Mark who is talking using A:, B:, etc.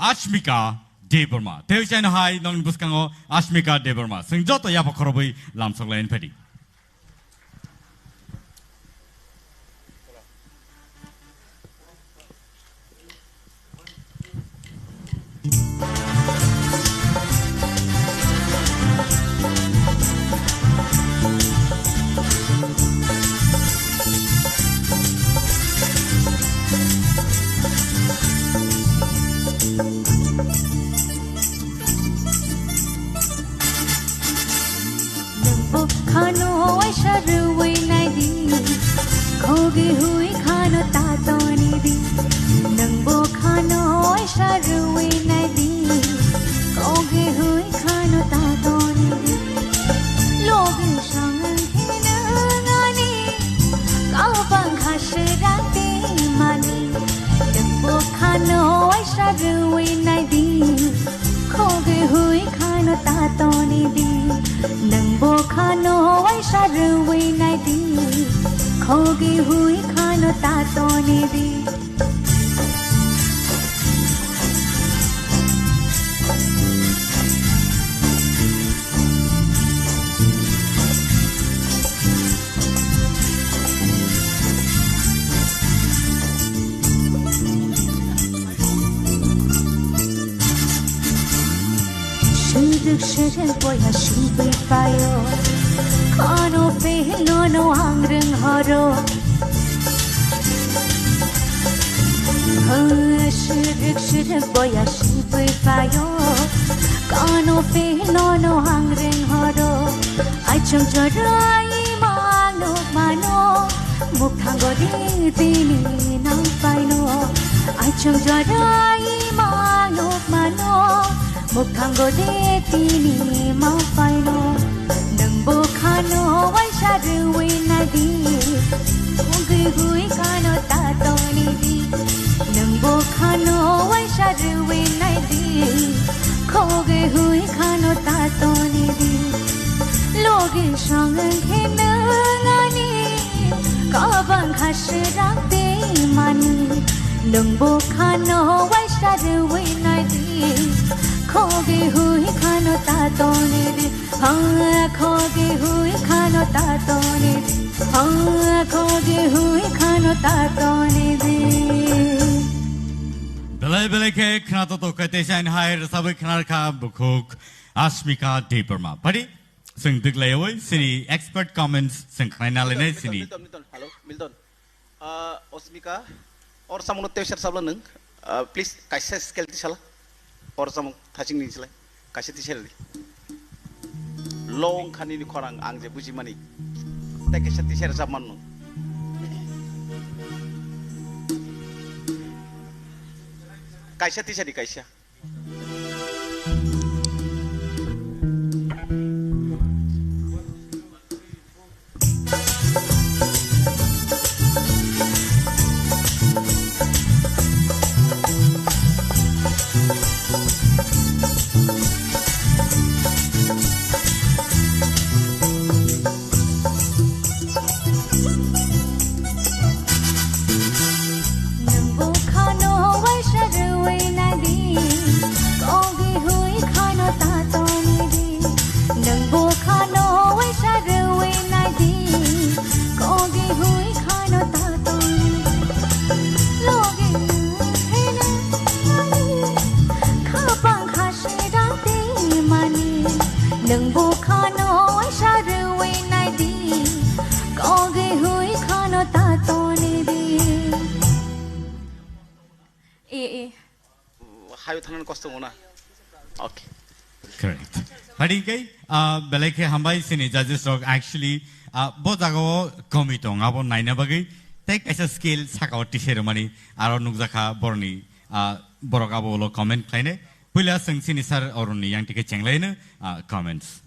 A: Asmika Debbarma. Teuchan hai nong buskango Asmika Debbarma. Sing joto yapa koroboy lamsok lain pedi. Belai-belai kena toto ketesan hai sabai kena ka bukuk Asmika Debbarma. Padi sing diglewoi sini expert comments sing kena lene sini.
B: Milton, hello, Milton. Asmika, or some of the teachers sabla nung. Please, kaisa skill tishala, or some touching nisla, kaisa tishala. Long kanini korang angje buji mani. Take a tishala sabman. Kaisa tisha di kaisa. Okay.
A: Correct. Padi kay belai ke hambai sini judges rock actually bojago komitong abo naina bagi take as a skill sakau t-shirt mani aro nukjaka borni borok abo lo comment kaine pula sing sini sar oruni yang tike chenglai na comments.